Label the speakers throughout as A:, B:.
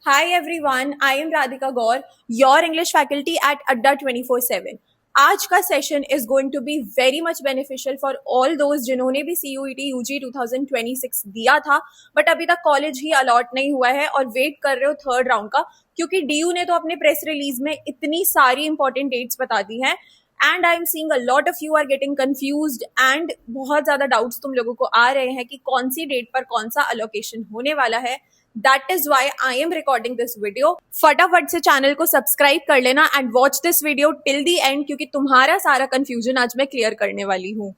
A: Hi everyone, I am Radhika Gaur, your English faculty at Adda 24/7. आज का session is going to be very much beneficial for all those जिन्होंने भी CUET UG 2026 दिया था but अभी तक college ही allot नहीं हुआ है और वेट कर रहे हो थर्ड राउंड का, क्योंकि DU ने तो अपने प्रेस रिलीज में इतनी सारी इंपॉर्टेंट डेट्स बता दी हैं and I am seeing a lot of you are getting confused and बहुत ज्यादा डाउट्स तुम लोगों को आ रहे हैं कि कौन सी डेट पर कौन सा अलोकेशन होने वाला है. That is why I am recording this video. फटाफट से चैनल को सब्सक्राइब कर लेना and watch this video till the and, क्योंकि तुम्हारा सारा कंफ्यूजन आज मैं क्लियर करने वाली हूँ.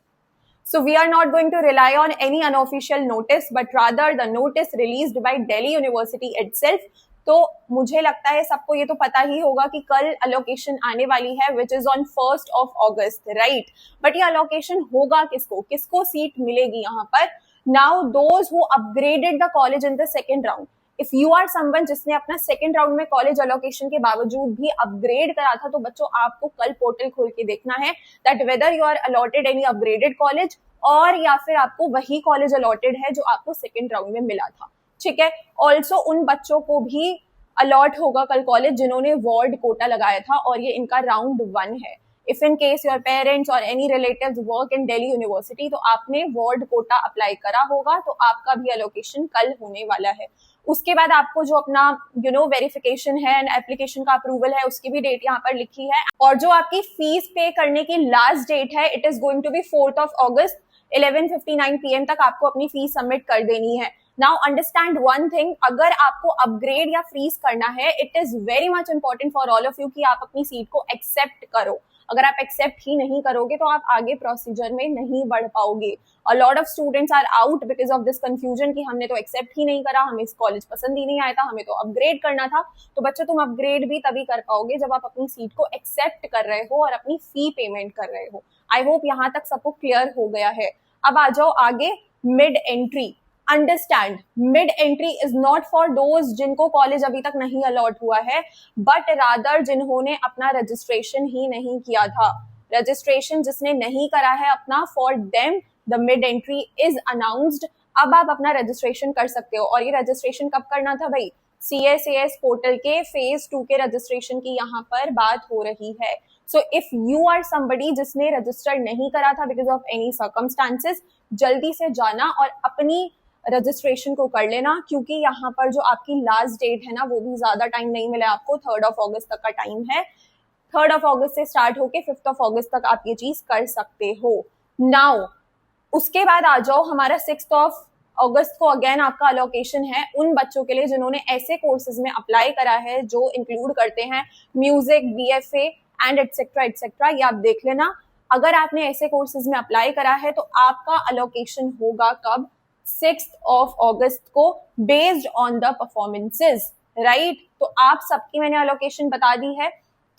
A: So we are not going to rely on any unofficial notice, but rather the notice released by Delhi University itself. तो मुझे लगता है सबको ये तो पता ही होगा कि कल अलोकेशन आने वाली है which is on 1st of August, right? But ये अलोकेशन होगा किसको, किसको सीट मिलेगी यहाँ पर? Now those who upgraded the college in the second round, if you are someone जिसने अपना सेकेंड राउंड में कॉलेज अलोकेशन के बावजूद भी अपग्रेड करा था, तो बच्चों आपको कल पोर्टल खोल के देखना है that whether you are allotted any upgraded college और या फिर आपको वही कॉलेज अलॉटेड है जो आपको सेकेंड राउंड में मिला था. ठीक है. ऑल्सो उन बच्चों को भी अलॉट होगा कल कॉलेज जिन्होंने वार्ड कोटा लगाया था और ये इनका राउंड 1 है. If in case your parents और any relatives work in Delhi University, तो आपने वार्ड कोटा अप्लाई करा होगा, तो आपका भी अलोकेशन कल होने वाला है. उसके बाद आपको जो अपना वेरिफिकेशन है एंड एप्लीकेशन का अप्रूवल है उसकी भी डेट यहाँ पर लिखी है, और जो आपकी फीस पे करने की लास्ट डेट है it is going to be 4th of August 11:59 PM तक आपको अपनी फीस सबमिट कर देनी है. नाउ अंडरस्टैंड वन थिंग, अगर आपको अपग्रेड या फ्रीज करना है it is very much important for all of you कि आप अपनी सीट को एक्सेप्ट करो. अगर आप एक्सेप्ट ही नहीं करोगे तो आप आगे प्रोसीजर में नहीं बढ़ पाओगे. A lot of students are out because of this confusion कि हमने तो एक्सेप्ट ही नहीं करा, हमें इस कॉलेज पसंद ही नहीं आया था, हमें तो अपग्रेड करना था. तो बच्चों तुम अपग्रेड भी तभी कर पाओगे जब आप अपनी सीट को एक्सेप्ट कर रहे हो और अपनी फी पेमेंट कर रहे हो. आई होप यहाँ तक सबको क्लियर हो गया है. अब आ जाओ आगे. Mid entry. Understand, mid entry is not for those जिनको कॉलेज अभी तक नहीं अलॉट हुआ है, बट रादर जिन्होंने अपना रजिस्ट्रेशन ही नहीं किया था. रजिस्ट्रेशन जिसने नहीं करा है अपना, for them the mid entry is announced. अब आप अपना रजिस्ट्रेशन कर सकते हो. और ये रजिस्ट्रेशन कब करना था भाई? CSAS पोर्टल के फेज 2 के रजिस्ट्रेशन की यहाँ पर बात हो रही है. So if you are somebody जिसने रजिस्टर नहीं करा था बिकॉज ऑफ एनी सर्कमस्टांसेस, जल्दी से जाना और अपनी रजिस्ट्रेशन को कर लेना, क्योंकि यहाँ पर जो आपकी लास्ट डेट है ना वो भी ज्यादा टाइम नहीं मिला आपको. 3rd of August तक का टाइम है. 3rd of August से स्टार्ट होके 5th of August तक आप ये चीज कर सकते हो. नाउ उसके बाद आ जाओ हमारा 6th of August को अगेन आपका अलोकेशन है उन बच्चों के लिए जिन्होंने ऐसे कोर्सेज में अप्लाई करा है जो इंक्लूड करते हैं music, BFA and etcetera etcetera. ये आप देख लेना. अगर आपने ऐसे कोर्सेज में अप्लाई करा है तो आपका अलोकेशन होगा कब? 6th of August को, based on the performances, right? तो आप सबकी मैंने अलोकेशन बता दी है.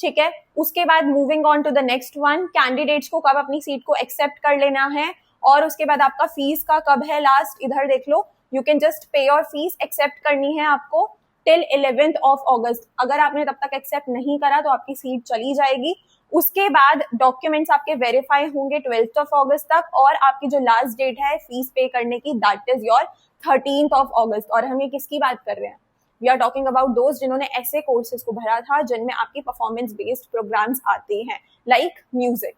A: ठीक है. उसके बाद moving on to the next one, candidates को कब अपनी सीट को एक्सेप्ट कर लेना है और उसके बाद आपका फीस का कब है लास्ट, इधर देख लो. You can just pay your fees, accept करनी है आपको टिल 11th of August. अगर आपने तब तक एक्सेप्ट नहीं करा तो आपकी सीट चली जाएगी. उसके बाद डॉक्यूमेंट्स आपके वेरीफाई होंगे 12th of August तक, और आपकी जो लास्ट डेट है फीस पे करने की that is your 13th of August. और हम ये किसकी बात कर रहे हैं? वी आर टॉकिंग अबाउट दोस्त जिन्होंने ऐसे कोर्सेज को भरा था जिनमें आपकी परफॉर्मेंस बेस्ड प्रोग्राम्स आते हैं लाइक म्यूजिक.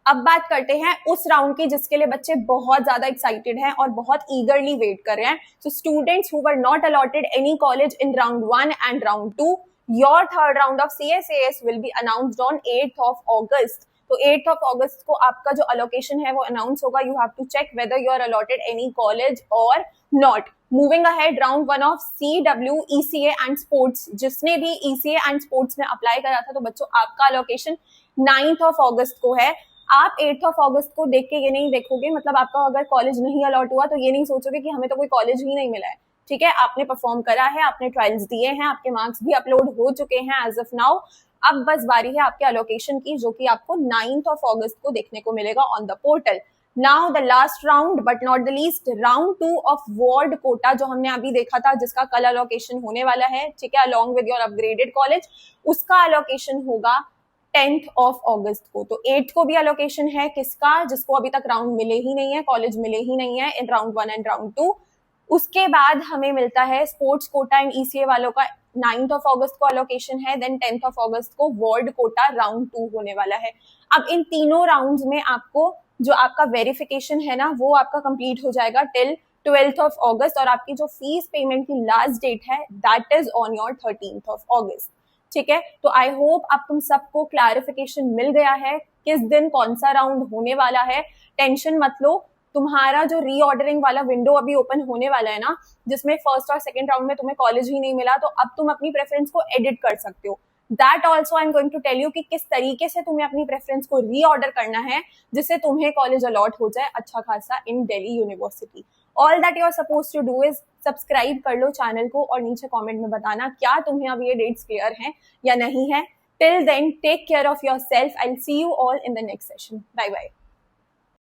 A: अब बात करते हैं उस राउंड की जिसके लिए बच्चे बहुत ज्यादा एक्साइटेड हैं और बहुत ईगरली वेट कर रहे हैं. So students who were not allotted any college in round 1 and round 2, your third round of CSAS will be announced on 8th of August. तो 8th of August को आपका जो अलोकेशन है वो अनाउंस होगा. You have to check whether you are allotted any college और not. Moving ahead, round 1 of CW, ECA and sports. जिसने भी ECA एंड स्पोर्ट्स में अप्लाई करा था तो बच्चों आपका अलोकेशन 9th of August को है. आप 8th of August को देख के ये नहीं देखोगे, मतलब आपका अगर कॉलेज नहीं अलॉट हुआ तो ये नहीं सोचोगे कि हमें तो कोई कॉलेज ही नहीं मिला है. ठीक है. आपने परफॉर्म करा है, आपने ट्रायल्स दिए हैं, आपके मार्क्स भी अपलोड हो चुके हैं एज ऑफ नाउ. अब बस बारी है आपके अलोकेशन की, जो कि आपको 9th of August को देखने को मिलेगा on the portal. Now the last round but not the least, round 2 of ward quota जो हमने अभी देखा था जिसका कल अलोकेशन होने वाला है. ठीक है. Along with your upgraded college, उसका अलोकेशन होगा 10th of August को. तो 8th को भी अलोकेशन है किसका? जिसको अभी तक राउंड मिले ही नहीं है, कॉलेज मिले ही नहीं है इन राउंड 1 एंड राउंड 2. उसके बाद हमें मिलता है स्पोर्ट्स कोटा एंड ECA वालों का 9th ऑफ अगस्त को अलोकेशन है, देन 10th ऑफ अगस्त को वार्ड कोटा राउंड 2 होने वाला है। अब इन तीनों राउंड्स में आपको जो आपका वेरिफिकेशन है ना वो आपका कंप्लीट हो जाएगा टिल 12th ऑफ अगस्त, और आपकी जो फीस पेमेंट की लास्ट डेट है that is on your 13th of अगस्त। ठीक है, तो आई होप आप तुम सबको क्लैरिफिकेशन मिल गया है किस दिन कौन सा राउंड होने वाला है। टेंशन मत लो, तुम्हारा जो रीऑर्डरिंग वाला विंडो अभी ओपन होने वाला है ना, जिसमें फर्स्ट और सेकंड राउंड में तुम्हें कॉलेज ही नहीं मिला, तो अब तुम अपनी प्रेफरेंस को एडिट कर सकते हो। That also I am going to tell you कि किस तरीके से तुम्हें अपनी प्रेफरेंस को रीऑर्डर करना है जिससे तुम्हें कॉलेज अलॉट हो जाए अच्छा खासा in Delhi University. All that you are suppose to do is subscribe कर लो चैनल को और नीचे कमेंट में बताना क्या तुम्हें अब ये डेट्स क्लियर हैं या नहीं है। Till then take care of yourself, I will see you all in the next session. Bye bye.